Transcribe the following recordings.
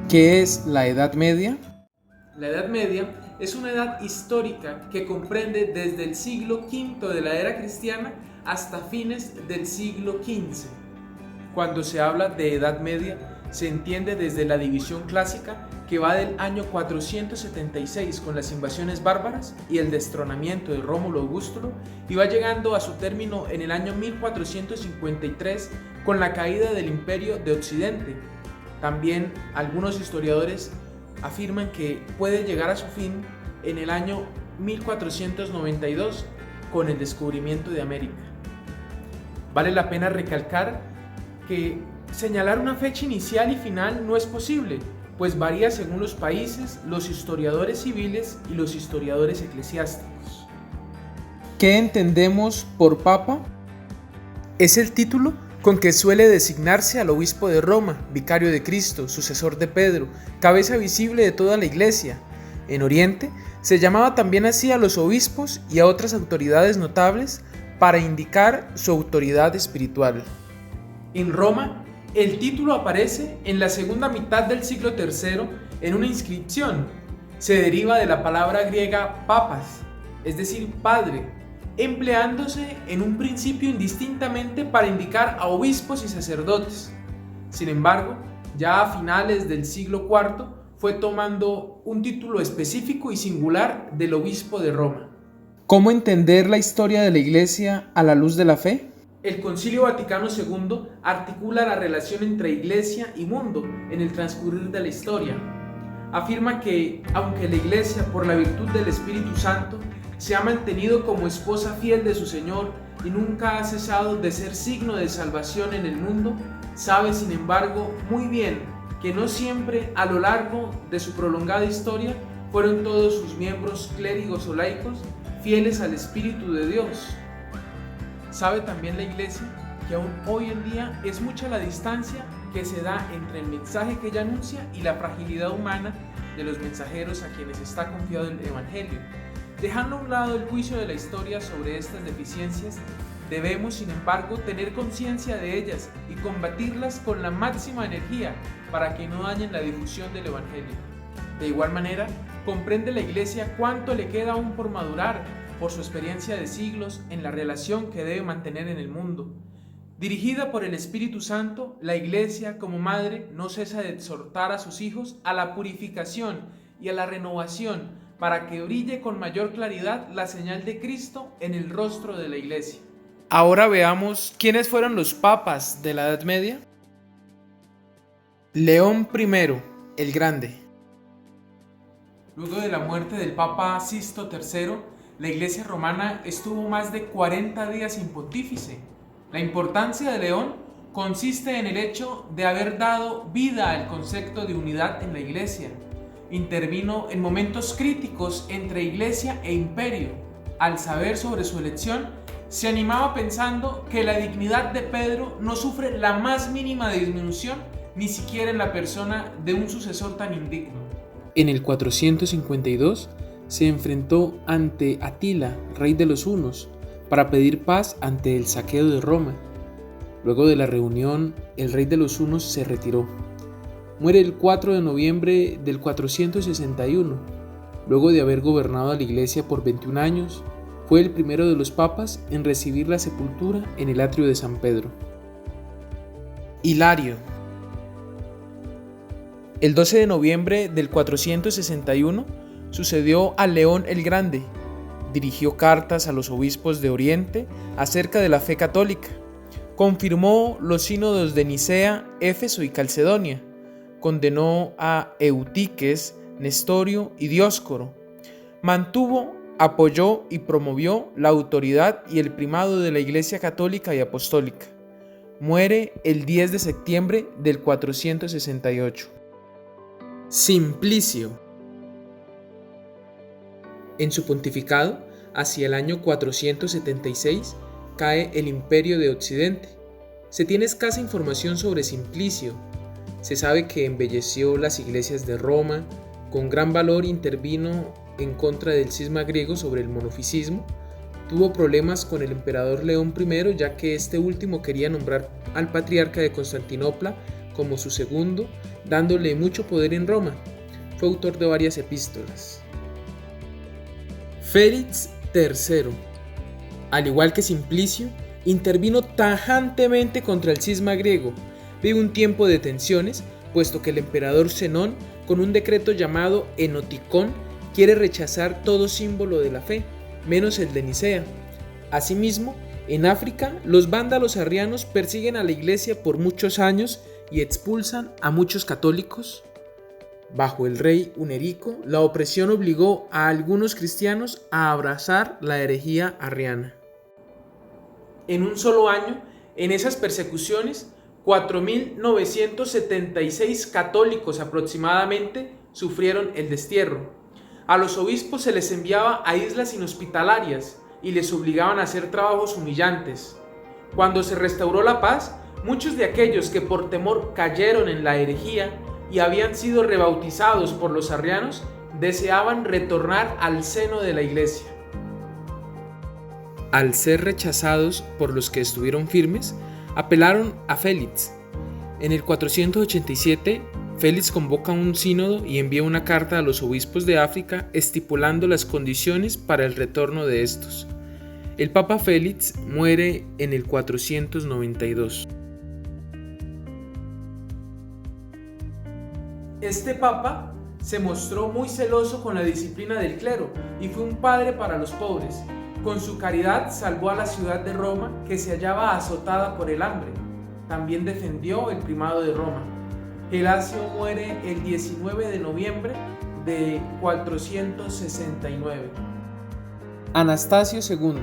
¿Qué es la Edad Media? La Edad Media es una edad histórica que comprende desde el siglo V de la era cristiana hasta fines del siglo XV. Cuando se habla de Edad Media, se entiende desde la división clásica que va del año 476 con las invasiones bárbaras y el destronamiento de Rómulo Augusto y va llegando a su término en el año 1453 con la caída del Imperio de Occidente. También algunos historiadores afirman que puede llegar a su fin en el año 1492 con el descubrimiento de América. Vale la pena recalcar que señalar una fecha inicial y final no es posible, pues varía según los países, los historiadores civiles y los historiadores eclesiásticos. ¿Qué entendemos por papa? Es el título con que suele designarse al obispo de Roma, vicario de Cristo, sucesor de Pedro, cabeza visible de toda la iglesia. En Oriente se llamaba también así a los obispos y a otras autoridades notables para indicar su autoridad espiritual. En Roma, el título aparece en la segunda mitad del siglo III en una inscripción. Se deriva de la palabra griega papas, es decir, padre, empleándose en un principio indistintamente para indicar a obispos y sacerdotes. Sin embargo, ya a finales del siglo IV fue tomando un título específico y singular del obispo de Roma. ¿Cómo entender la historia de la Iglesia a la luz de la fe? El Concilio Vaticano II articula la relación entre Iglesia y mundo en el transcurrir de la historia. Afirma que, aunque la Iglesia, por la virtud del Espíritu Santo, se ha mantenido como esposa fiel de su Señor y nunca ha cesado de ser signo de salvación en el mundo, sabe sin embargo muy bien que no siempre a lo largo de su prolongada historia fueron todos sus miembros clérigos o laicos fieles al Espíritu de Dios. Sabe también la Iglesia que aún hoy en día es mucha la distancia que se da entre el mensaje que ella anuncia y la fragilidad humana de los mensajeros a quienes está confiado el Evangelio. Dejando a un lado el juicio de la historia sobre estas deficiencias, debemos, sin embargo, tener conciencia de ellas y combatirlas con la máxima energía para que no dañen la difusión del Evangelio. De igual manera, comprende la Iglesia cuánto le queda aún por madurar por su experiencia de siglos en la relación que debe mantener en el mundo. Dirigida por el Espíritu Santo, la Iglesia, como madre, no cesa de exhortar a sus hijos a la purificación y a la renovación para que brille con mayor claridad la señal de Cristo en el rostro de la Iglesia. Ahora veamos quiénes fueron los papas de la Edad Media. León I, el Grande. Luego de la muerte del Papa Sisto III, la Iglesia romana estuvo más de 40 días sin pontífice. La importancia de León consiste en el hecho de haber dado vida al concepto de unidad en la Iglesia. Intervino en momentos críticos entre Iglesia e Imperio. Al saber sobre su elección, se animaba pensando que la dignidad de Pedro no sufre la más mínima disminución, ni siquiera en la persona de un sucesor tan indigno. En el 452 se enfrentó ante Atila, rey de los hunos, para pedir paz ante el saqueo de Roma. Luego de la reunión, el rey de los hunos se retiró. Muere el 4 de noviembre del 461. Luego de haber gobernado a la Iglesia por 21 años, fue el primero de los papas en recibir la sepultura en el atrio de San Pedro. Hilario. El 12 de noviembre del 461 sucedió a León el Grande. Dirigió cartas a los obispos de Oriente acerca de la fe católica. Confirmó los sínodos de Nicea, Éfeso y Calcedonia. Condenó a Eutiques, Nestorio y Dioscoro. Mantuvo, apoyó y promovió la autoridad y el primado de la Iglesia católica y apostólica. Muere el 10 de septiembre del 468. Simplicio. En su pontificado, hacia el año 476, cae el Imperio de Occidente. Se tiene escasa información sobre Simplicio. Se sabe que embelleció las iglesias de Roma, con gran valor intervino en contra del cisma griego sobre el monofisismo, tuvo problemas con el emperador León I, ya que este último quería nombrar al patriarca de Constantinopla como su segundo, dándole mucho poder en Roma. Fue autor de varias epístolas. Félix III, al igual que Simplicio, intervino tajantemente contra el cisma griego. Vive un tiempo de tensiones, puesto que el emperador Zenón, con un decreto llamado Enoticón, quiere rechazar todo símbolo de la fe, menos el de Nicea. Asimismo, en África, los vándalos arrianos persiguen a la iglesia por muchos años y expulsan a muchos católicos. Bajo el rey Hunerico, la opresión obligó a algunos cristianos a abrazar la herejía arriana. En un solo año, en esas persecuciones, 4.976 católicos aproximadamente sufrieron el destierro. A los obispos se les enviaba a islas inhospitalarias y les obligaban a hacer trabajos humillantes. Cuando se restauró la paz, muchos de aquellos que por temor cayeron en la herejía y habían sido rebautizados por los arrianos, deseaban retornar al seno de la iglesia. Al ser rechazados por los que estuvieron firmes, apelaron a Félix. En el 487, Félix convoca un sínodo y envía una carta a los obispos de África estipulando las condiciones para el retorno de estos. El Papa Félix muere en el 492. Este papa se mostró muy celoso con la disciplina del clero y fue un padre para los pobres. Con su caridad salvó a la ciudad de Roma, que se hallaba azotada por el hambre. También defendió el primado de Roma. Gelasio muere el 19 de noviembre de 469. Anastasio II.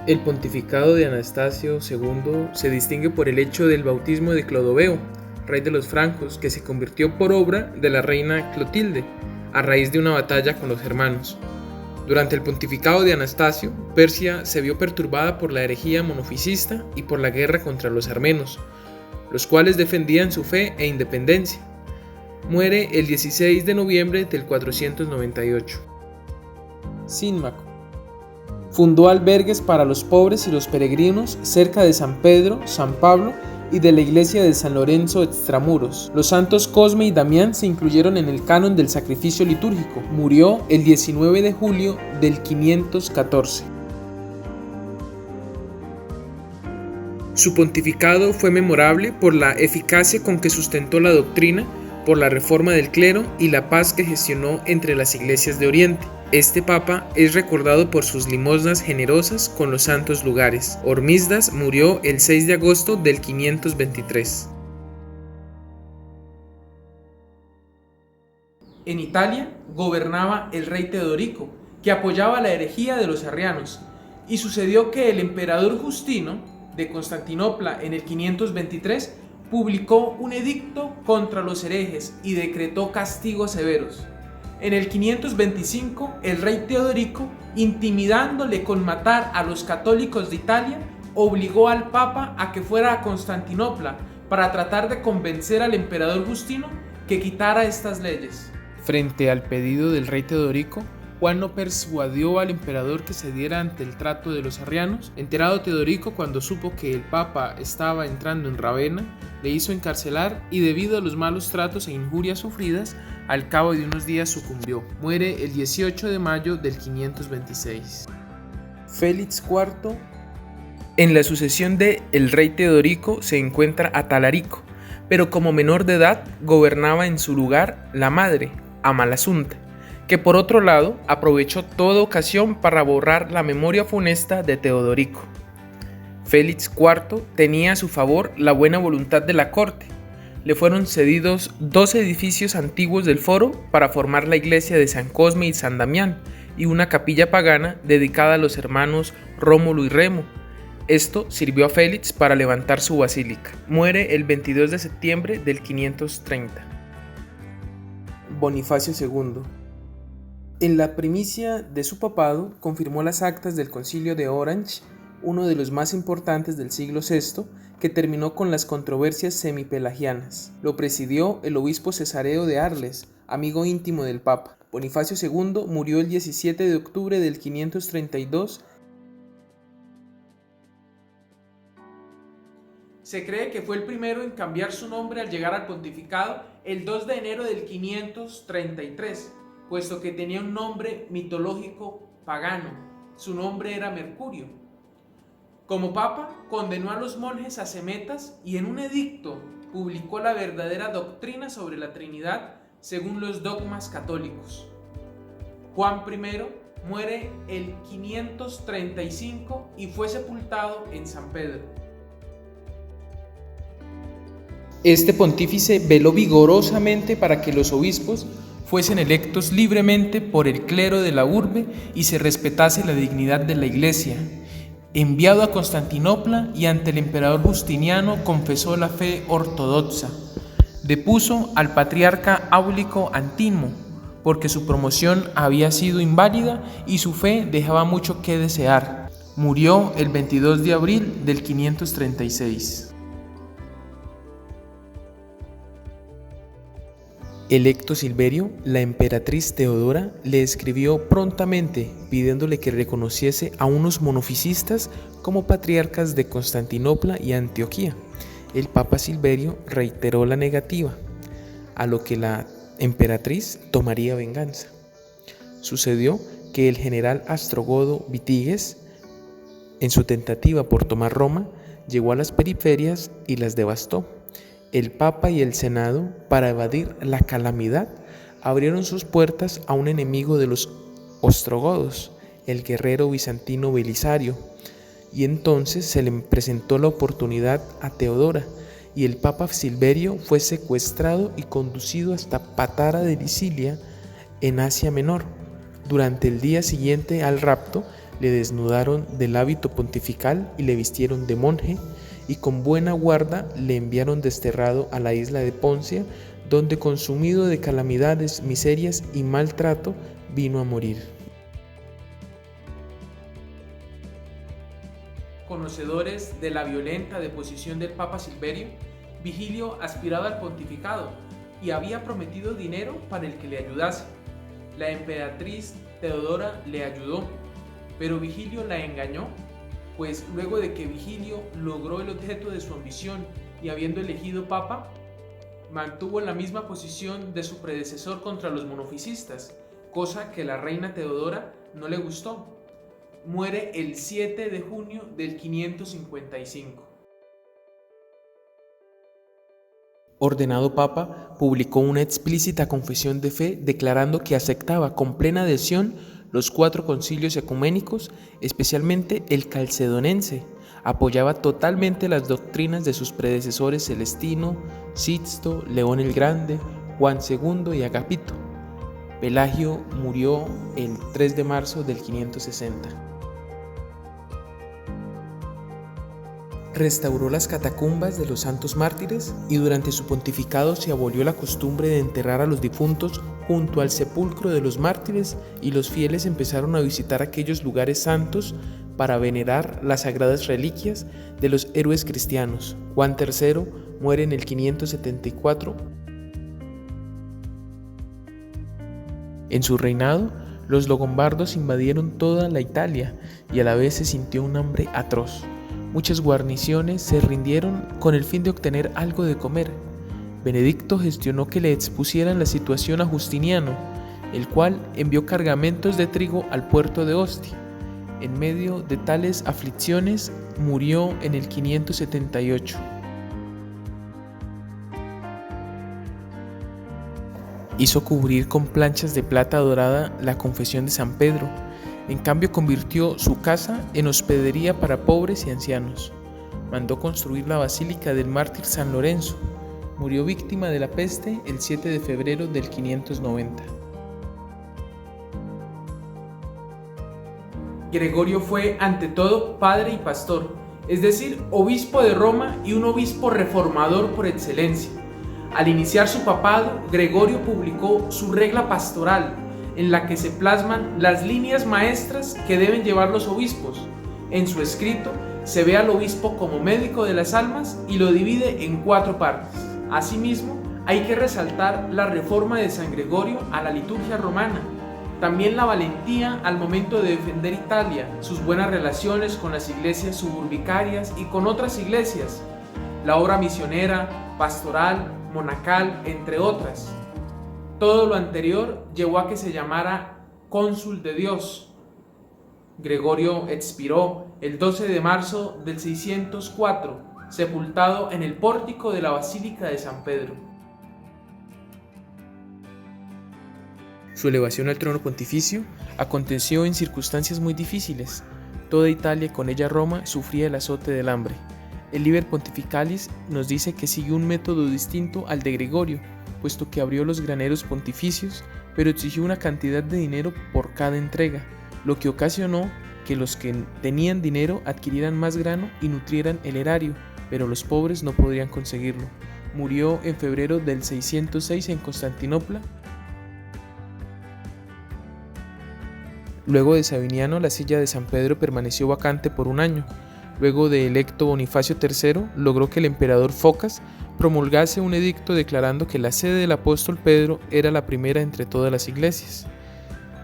El pontificado de Anastasio II se distingue por el hecho del bautismo de Clodoveo, rey de los francos, que se convirtió por obra de la reina Clotilde, a raíz de una batalla con los germanos. Durante el pontificado de Anastasio, Persia se vio perturbada por la herejía monofisista y por la guerra contra los armenos, los cuales defendían su fe e independencia. Muere el 16 de noviembre del 498. Símaco. Fundó albergues para los pobres y los peregrinos cerca de San Pedro, San Pablo y de la iglesia de San Lorenzo extramuros. Los santos Cosme y Damián se incluyeron en el canon del sacrificio litúrgico. Murió el 19 de julio del 514. Su pontificado fue memorable por la eficacia con que sustentó la doctrina, por la reforma del clero y la paz que gestionó entre las iglesias de Oriente. Este papa es recordado por sus limosnas generosas con los santos lugares. Hormisdas murió el 6 de agosto del 523. En Italia gobernaba el rey Teodorico, que apoyaba la herejía de los arrianos, y sucedió que el emperador Justino de Constantinopla en el 523 publicó un edicto contra los herejes y decretó castigos severos. En el 525, el rey Teodorico, intimidándole con matar a los católicos de Italia, obligó al Papa a que fuera a Constantinopla para tratar de convencer al emperador Justino que quitara estas leyes. Frente al pedido del rey Teodorico, Juan no persuadió al emperador que cediera ante el trato de los arrianos. Enterado Teodorico, cuando supo que el Papa estaba entrando en Ravenna, le hizo encarcelar y debido a los malos tratos e injurias sufridas, al cabo de unos días sucumbió. Muere el 18 de mayo del 526. Félix IV. En la sucesión de el rey Teodorico se encuentra a Talarico, pero como menor de edad gobernaba en su lugar la madre, Amalasuntha, que por otro lado aprovechó toda ocasión para borrar la memoria funesta de Teodorico. Félix IV tenía a su favor la buena voluntad de la corte. Le fueron cedidos 2 edificios antiguos del foro para formar la iglesia de San Cosme y San Damián y una capilla pagana dedicada a los hermanos Rómulo y Remo. Esto sirvió a Félix para levantar su basílica. Muere el 22 de septiembre del 530. Bonifacio II. En la primicia de su papado confirmó las actas del Concilio de Orange, uno de los más importantes del siglo VI, que terminó con las controversias semipelagianas. Lo presidió el obispo Cesareo de Arles, amigo íntimo del Papa. Bonifacio II murió el 17 de octubre del 532. Se cree que fue el primero en cambiar su nombre al llegar al pontificado el 2 de enero del 533, puesto que tenía un nombre mitológico pagano. Su nombre era Mercurio. Como papa, condenó a los monjes ascemetas y en un edicto publicó la verdadera doctrina sobre la Trinidad según los dogmas católicos. Juan I muere el 535 y fue sepultado en San Pedro. Este pontífice veló vigorosamente para que los obispos fuesen electos libremente por el clero de la urbe y se respetase la dignidad de la Iglesia. Enviado a Constantinopla y ante el emperador Justiniano confesó la fe ortodoxa. Depuso al patriarca Áulico Antimo, porque su promoción había sido inválida y su fe dejaba mucho que desear. Murió el 22 de abril del 536. Electo Silverio, la emperatriz Teodora le escribió prontamente pidiéndole que reconociese a unos monofisistas como patriarcas de Constantinopla y Antioquía. El Papa Silverio reiteró la negativa, a lo que la emperatriz tomaría venganza. Sucedió que el general Astrogodo Vitiges, en su tentativa por tomar Roma, llegó a las periferias y las devastó. El Papa y el Senado, para evadir la calamidad, abrieron sus puertas a un enemigo de los ostrogodos, el guerrero bizantino Belisario, y entonces se le presentó la oportunidad a Teodora, y el Papa Silverio fue secuestrado y conducido hasta Patara de Sicilia, en Asia Menor. Durante el día siguiente al rapto, le desnudaron del hábito pontifical y le vistieron de monje, y con buena guarda le enviaron desterrado a la isla de Poncia, donde consumido de calamidades, miserias y maltrato, vino a morir. Conocedores de la violenta deposición del Papa Silverio, Vigilio aspiraba al pontificado y había prometido dinero para el que le ayudase. La emperatriz Teodora le ayudó, pero Vigilio la engañó, pues luego de que Vigilio logró el objeto de su ambición y habiendo elegido papa, mantuvo la misma posición de su predecesor contra los monofisistas, cosa que la reina Teodora no le gustó. Muere el 7 de junio del 555. Ordenado papa, publicó una explícita confesión de fe declarando que aceptaba con plena adhesión los 4 concilios ecuménicos, especialmente el calcedonense. Apoyaba totalmente las doctrinas de sus predecesores Celestino, Sixto, León el Grande, Juan II y Agapito. Pelagio murió el 3 de marzo del 560. Restauró las catacumbas de los santos mártires y durante su pontificado se abolió la costumbre de enterrar a los difuntos junto al sepulcro de los mártires y los fieles empezaron a visitar aquellos lugares santos para venerar las sagradas reliquias de los héroes cristianos. Juan III muere en el 574. En su reinado, los longobardos invadieron toda la Italia y a la vez se sintió un hambre atroz. Muchas guarniciones se rindieron con el fin de obtener algo de comer. Benedicto gestionó que le expusieran la situación a Justiniano, el cual envió cargamentos de trigo al puerto de Ostia. En medio de tales aflicciones, murió en el 578. Hizo cubrir con planchas de plata dorada la confesión de San Pedro. En cambio, convirtió su casa en hospedería para pobres y ancianos. Mandó construir la basílica del mártir San Lorenzo. Murió víctima de la peste el 7 de febrero del 590. Gregorio fue, ante todo, padre y pastor, es decir, obispo de Roma y un obispo reformador por excelencia. Al iniciar su papado, Gregorio publicó su regla pastoral, en la que se plasman las líneas maestras que deben llevar los obispos. En su escrito se ve al obispo como médico de las almas y lo divide en 4 partes. Asimismo, hay que resaltar la reforma de San Gregorio a la liturgia romana, también la valentía al momento de defender Italia, sus buenas relaciones con las iglesias suburbicarias y con otras iglesias. la obra misionera, pastoral, monacal, entre otras. Todo lo anterior llevó a que se llamara cónsul de Dios. Gregorio expiró el 12 de marzo del 604, sepultado en el pórtico de la Basílica de San Pedro. Su elevación al trono pontificio aconteció en circunstancias muy difíciles. Toda Italia, y con ella Roma, sufría el azote del hambre. El Liber Pontificalis nos dice que siguió un método distinto al de Gregorio, puesto que abrió los graneros pontificios, pero exigió una cantidad de dinero por cada entrega, lo que ocasionó que los que tenían dinero adquirieran más grano y nutrieran el erario, pero los pobres no podrían conseguirlo. Murió en febrero del 606 en Constantinopla. Luego de Sabiniano, la silla de San Pedro permaneció vacante por un año. Luego de electo Bonifacio III, logró que el emperador Focas promulgase un edicto declarando que la sede del apóstol Pedro era la primera entre todas las iglesias.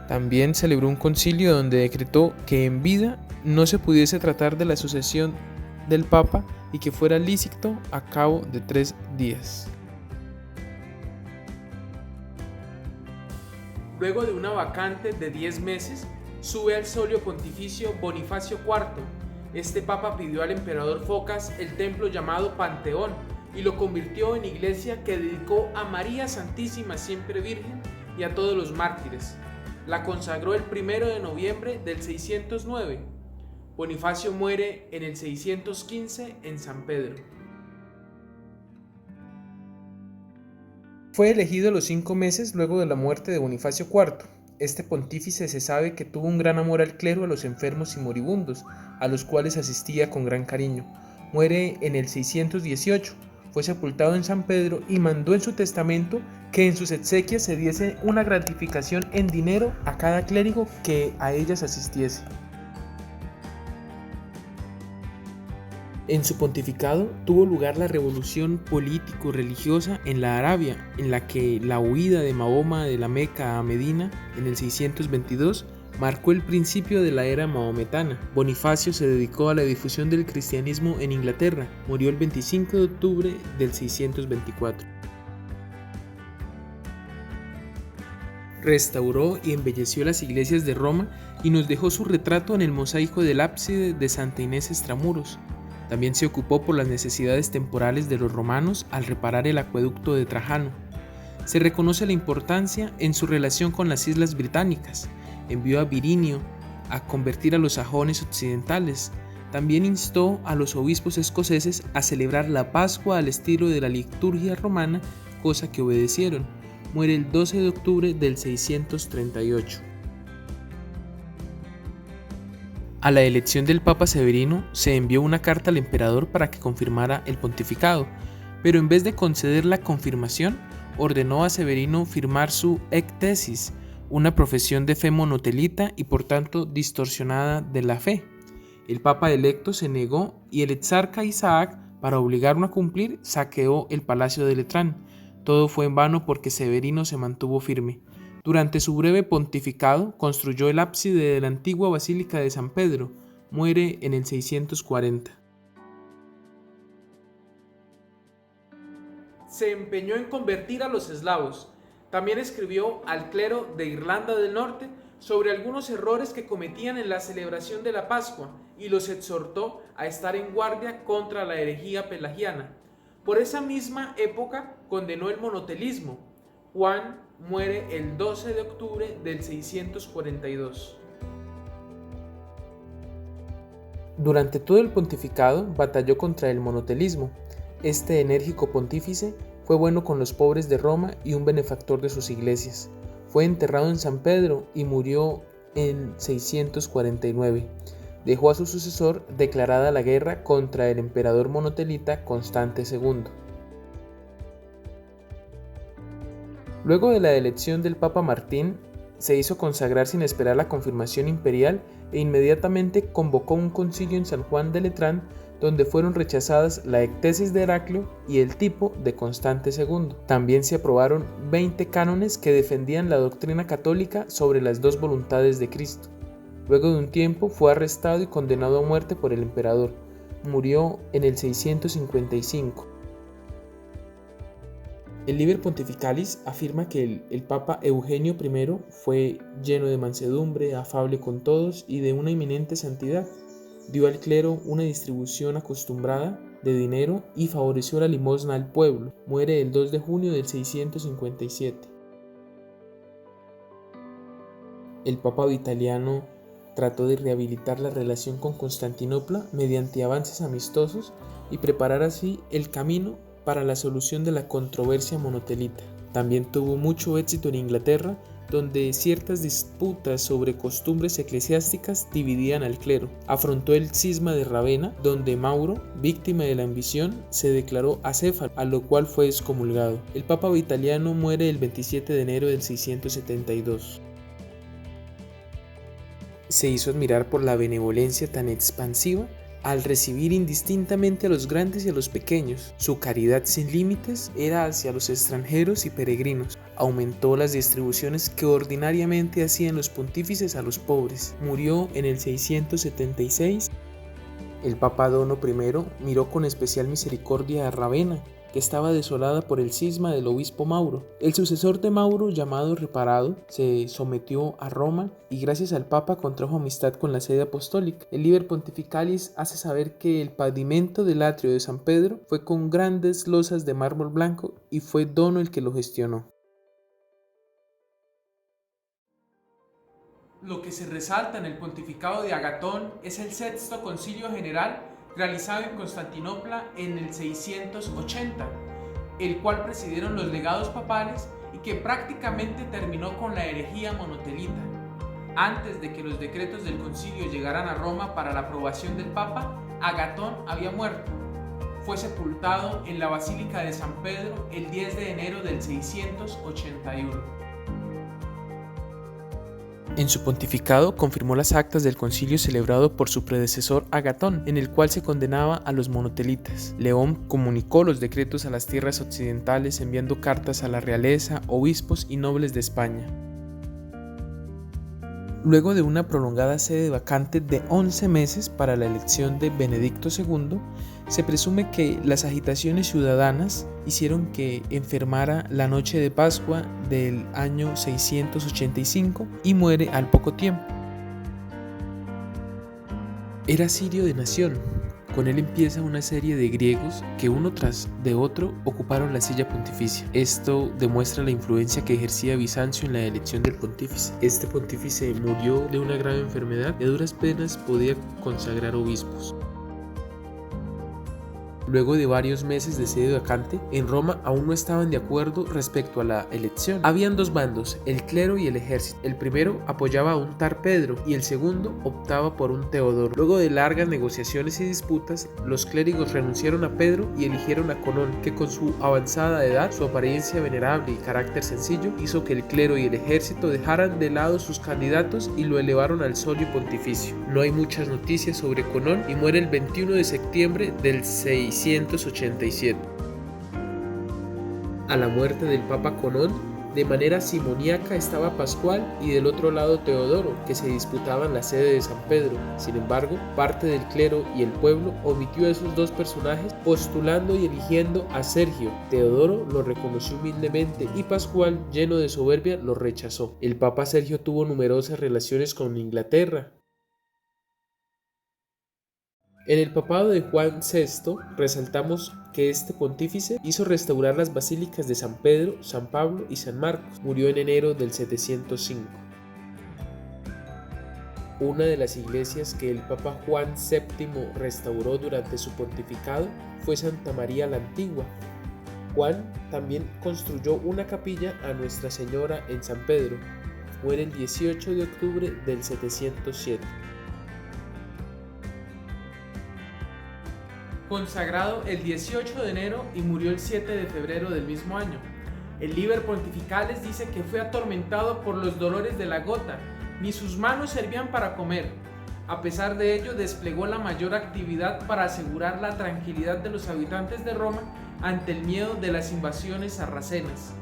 También celebró un concilio donde decretó que en vida no se pudiese tratar de la sucesión del Papa y que fuera lícito a cabo de 3 días. Luego de una vacante de 10 meses, sube al solio pontificio Bonifacio IV. Este papa pidió al emperador Focas el templo llamado Panteón y lo convirtió en iglesia que dedicó a María Santísima Siempre Virgen y a todos los mártires. La consagró el 1 de noviembre del 609. Bonifacio muere en el 615 en San Pedro. Fue elegido a los 5 meses luego de la muerte de Bonifacio IV. Este pontífice se sabe que tuvo un gran amor al clero, a los enfermos y moribundos, a los cuales asistía con gran cariño. Muere en el 618, fue sepultado en San Pedro y mandó en su testamento que en sus exequias se diese una gratificación en dinero a cada clérigo que a ellas asistiese. En su pontificado tuvo lugar la revolución político-religiosa en la Arabia, en la que la huida de Mahoma de la Meca a Medina en el 622 marcó el principio de la era mahometana. Bonifacio se dedicó a la difusión del cristianismo en Inglaterra, murió el 25 de octubre del 624. Restauró y embelleció las iglesias de Roma y nos dejó su retrato en el mosaico del ábside de Santa Inés extramuros. También se ocupó por las necesidades temporales de los romanos al reparar el acueducto de Trajano. Se reconoce la importancia en su relación con las islas británicas. Envió a Virinio a convertir a los sajones occidentales. También instó a los obispos escoceses a celebrar la Pascua al estilo de la liturgia romana, cosa que obedecieron. Muere el 12 de octubre del 638. A la elección del Papa Severino se envió una carta al emperador para que confirmara el pontificado, pero en vez de conceder la confirmación, ordenó a Severino firmar su ectesis, una profesión de fe monotelita y por tanto distorsionada de la fe. El Papa electo se negó y el exarca Isaac, para obligarlo a cumplir, saqueó el palacio de Letrán. Todo fue en vano porque Severino se mantuvo firme. Durante su breve pontificado, construyó el ábside de la antigua Basílica de San Pedro. Muere en el 640. Se empeñó en convertir a los eslavos. También escribió al clero de Irlanda del Norte sobre algunos errores que cometían en la celebración de la Pascua y los exhortó a estar en guardia contra la herejía pelagiana. Por esa misma época condenó el monotelismo. Juan muere el 12 de octubre del 642. Durante todo el pontificado batalló contra el monotelismo. Este enérgico pontífice fue bueno con los pobres de Roma y un benefactor de sus iglesias. Fue enterrado en San Pedro y murió en 649. Dejó a su sucesor declarada la guerra contra el emperador monotelita Constante II. Luego de la elección del Papa Martín, se hizo consagrar sin esperar la confirmación imperial e inmediatamente convocó un concilio en San Juan de Letrán donde fueron rechazadas la ectesis de Heraclio y el tipo de Constante II. También se aprobaron 20 cánones que defendían la doctrina católica sobre las dos voluntades de Cristo. Luego de un tiempo fue arrestado y condenado a muerte por el emperador. murió en el 655. El Liber Pontificalis afirma que el Papa Eugenio I fue lleno de mansedumbre, afable con todos y de una eminente santidad. Dio al clero una distribución acostumbrada de dinero y favoreció la limosna al pueblo. Muere el 2 de junio del 657. El Papa Vitaliano trató de rehabilitar la relación con Constantinopla mediante avances amistosos y preparar así el camino para la solución de la controversia monotelita. También tuvo mucho éxito en Inglaterra, donde ciertas disputas sobre costumbres eclesiásticas dividían al clero. Afrontó el cisma de Ravenna, donde Mauro, víctima de la ambición, se declaró acéfalo, a lo cual fue excomulgado. El Papa Vitaliano muere el 27 de enero del 672. Se hizo admirar por la benevolencia tan expansiva al recibir indistintamente a los grandes y a los pequeños. Su caridad sin límites era hacia los extranjeros y peregrinos. Aumentó las distribuciones que ordinariamente hacían los pontífices a los pobres. Murió en el 676. El Papa Dono I miró con especial misericordia a Ravenna, que estaba desolada por el cisma del obispo Mauro. El sucesor de Mauro, llamado Reparado, se sometió a Roma y gracias al Papa contrajo amistad con la sede apostólica. El Liber Pontificalis hace saber que el pavimento del atrio de San Pedro fue con grandes losas de mármol blanco y fue Dono el que lo gestionó. Lo que se resalta en el pontificado de Agatón es el sexto concilio general realizado en Constantinopla en el 680, el cual presidieron los legados papales y que prácticamente terminó con la herejía monotelita. Antes de que los decretos del concilio llegaran a Roma para la aprobación del Papa, Agatón había muerto. Fue sepultado en la Basílica de San Pedro el 10 de enero del 681. En su pontificado confirmó las actas del concilio celebrado por su predecesor Agatón, en el cual se condenaba a los monotelitas. León comunicó los decretos a las tierras occidentales enviando cartas a la realeza, obispos y nobles de España. Luego de una prolongada sede vacante de 11 meses para la elección de Benedicto II, se presume que las agitaciones ciudadanas hicieron que enfermara la noche de Pascua del año 685 y muere al poco tiempo. Era sirio de nación. Con él empieza una serie de griegos que uno tras de otro ocuparon la silla pontificia. Esto demuestra la influencia que ejercía Bizancio en la elección del pontífice. Este pontífice murió de una grave enfermedad y a duras penas podía consagrar obispos. Luego de varios meses de sede vacante, en Roma aún no estaban de acuerdo respecto a la elección. Habían dos bandos, el clero y el ejército. El primero apoyaba a un tal Pedro y el segundo optaba por un Teodoro. Luego de largas negociaciones y disputas, los clérigos renunciaron a Pedro y eligieron a Conón, que con su avanzada edad, su apariencia venerable y carácter sencillo, hizo que el clero y el ejército dejaran de lado sus candidatos y lo elevaron al solio pontificio. No hay muchas noticias sobre Conón y muere el 21 de septiembre del 687. A la muerte del Papa Conón, de manera simoníaca estaba Pascual y del otro lado Teodoro, que se disputaban la sede de San Pedro. Sin embargo, parte del clero y el pueblo omitió a esos dos personajes, postulando y eligiendo a Sergio. Teodoro lo reconoció humildemente y Pascual, lleno de soberbia, lo rechazó. El Papa Sergio tuvo numerosas relaciones con Inglaterra. En el papado de Juan VI resaltamos que este pontífice hizo restaurar las basílicas de San Pedro, San Pablo y San Marcos. Murió en enero del 705. Una de las iglesias que el Papa Juan VII restauró durante su pontificado fue Santa María la Antigua. Juan también construyó una capilla a Nuestra Señora en San Pedro. Muere el 18 de octubre del 707. Consagrado el 18 de enero y murió el 7 de febrero del mismo año. El Liber Pontificalis dice que fue atormentado por los dolores de la gota, ni sus manos servían para comer. A pesar de ello, desplegó la mayor actividad para asegurar la tranquilidad de los habitantes de Roma ante el miedo de las invasiones sarracenas,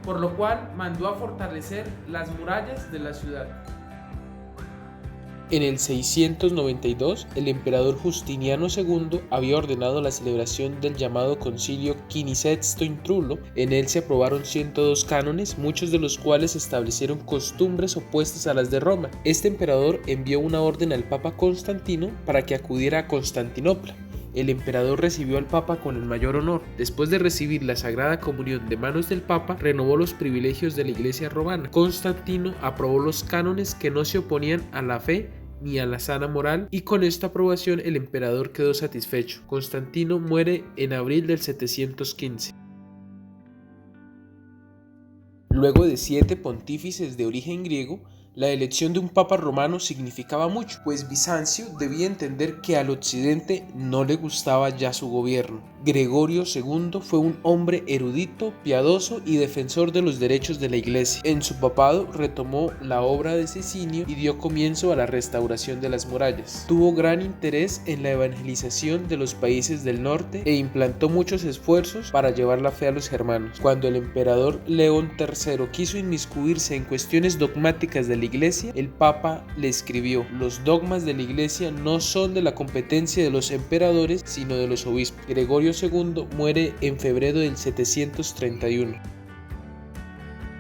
por lo cual mandó a fortalecer las murallas de la ciudad. En el 692, el emperador Justiniano II había ordenado la celebración del llamado Concilio Quinisexto in Trullo. En él se aprobaron 102 cánones, muchos de los cuales establecieron costumbres opuestas a las de Roma. Este emperador envió una orden al Papa Constantino para que acudiera a Constantinopla. El emperador recibió al Papa con el mayor honor. Después de recibir la Sagrada Comunión de manos del Papa, renovó los privilegios de la Iglesia romana. Constantino aprobó los cánones que no se oponían a la fe ni a la sana moral, y con esta aprobación el emperador quedó satisfecho. Constantino muere en abril del 715. Luego de 7 pontífices de origen griego, la elección de un papa romano significaba mucho, pues Bizancio debía entender que al occidente no le gustaba ya su gobierno. Gregorio II fue un hombre erudito, piadoso y defensor de los derechos de la Iglesia. En su papado retomó la obra de Cicinio y dio comienzo a la restauración de las murallas. Tuvo gran interés en la evangelización de los países del norte e implantó muchos esfuerzos para llevar la fe a los germanos. Cuando el emperador León III quiso inmiscuirse en cuestiones dogmáticas de la Iglesia, el Papa le escribió: los dogmas de la Iglesia no son de la competencia de los emperadores, sino de los obispos. Gregorio II muere en febrero del 731.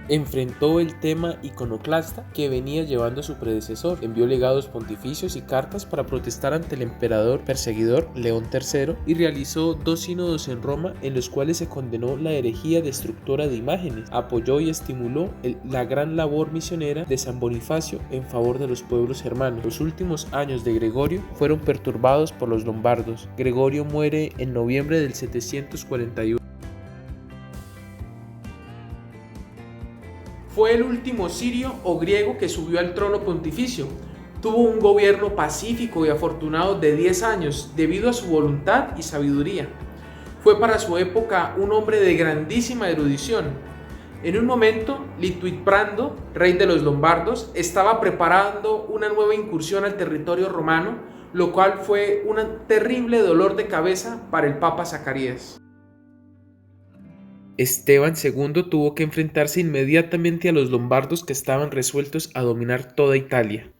Enfrentó el tema iconoclasta que venía llevando su predecesor. Envió legados pontificios y cartas para protestar ante el emperador perseguidor León III y realizó 2 sínodos en Roma en los cuales se condenó la herejía destructora de imágenes. Apoyó y estimuló la gran labor misionera de San Bonifacio en favor de los pueblos germanos. Los últimos años de Gregorio fueron perturbados por los lombardos. Gregorio muere en noviembre del 741. Fue el último sirio o griego que subió al trono pontificio. Tuvo un gobierno pacífico y afortunado de 10 años debido a su voluntad y sabiduría. Fue para su época un hombre de grandísima erudición. En un momento, Lituiprando, rey de los lombardos, estaba preparando una nueva incursión al territorio romano, lo cual fue un terrible dolor de cabeza para el Papa Zacarías. Esteban II tuvo que enfrentarse inmediatamente a los lombardos que estaban resueltos a dominar toda Italia.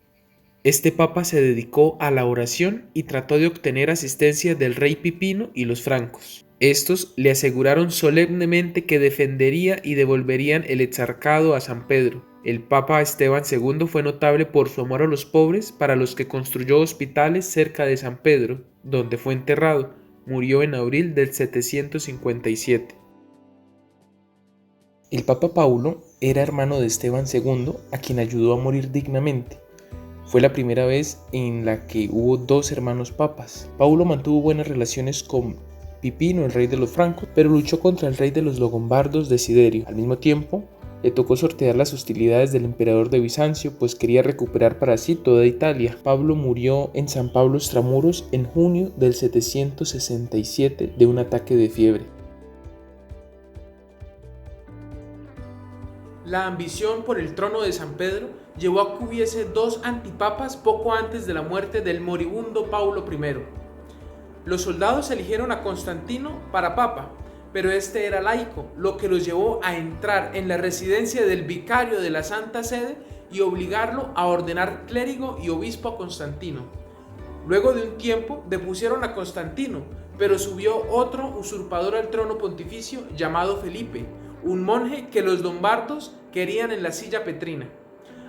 Este papa se dedicó a la oración y trató de obtener asistencia del rey Pipino y los francos. Estos le aseguraron solemnemente que defendería y devolverían el exarcado a San Pedro. El papa Esteban II fue notable por su amor a los pobres, para los que construyó hospitales cerca de San Pedro, donde fue enterrado. Murió en abril del 757. El Papa Paulo era hermano de Esteban II, a quien ayudó a morir dignamente. Fue la primera vez en la que hubo 2 hermanos papas. Paulo mantuvo buenas relaciones con Pipino, el rey de los francos, pero luchó contra el rey de los lombardos, Desiderio. Al mismo tiempo, le tocó sortear las hostilidades del emperador de Bizancio, pues quería recuperar para sí toda Italia. Pablo murió en San Pablo Extramuros en junio del 767 de un ataque de fiebre. La ambición por el trono de San Pedro llevó a que hubiese 2 antipapas poco antes de la muerte del moribundo Paulo I. Los soldados eligieron a Constantino para papa, pero este era laico, lo que los llevó a entrar en la residencia del vicario de la Santa Sede y obligarlo a ordenar clérigo y obispo a Constantino. Luego de un tiempo depusieron a Constantino, pero subió otro usurpador al trono pontificio llamado Felipe, un monje que los lombardos querían en la silla petrina.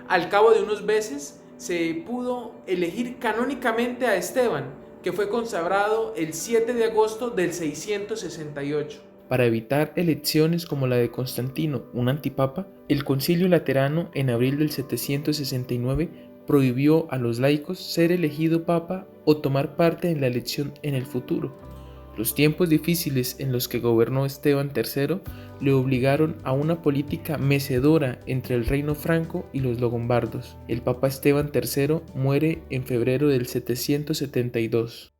Al cabo de unos meses se pudo elegir canónicamente a Esteban, que fue consagrado el 7 de agosto del 668. Para evitar elecciones como la de Constantino, un antipapa, el Concilio Laterano en abril del 769 prohibió a los laicos ser elegido papa o tomar parte en la elección en el futuro. Los tiempos difíciles en los que gobernó Esteban III le obligaron a una política mecedora entre el reino franco y los lombardos. El Papa Esteban III muere en febrero del 772.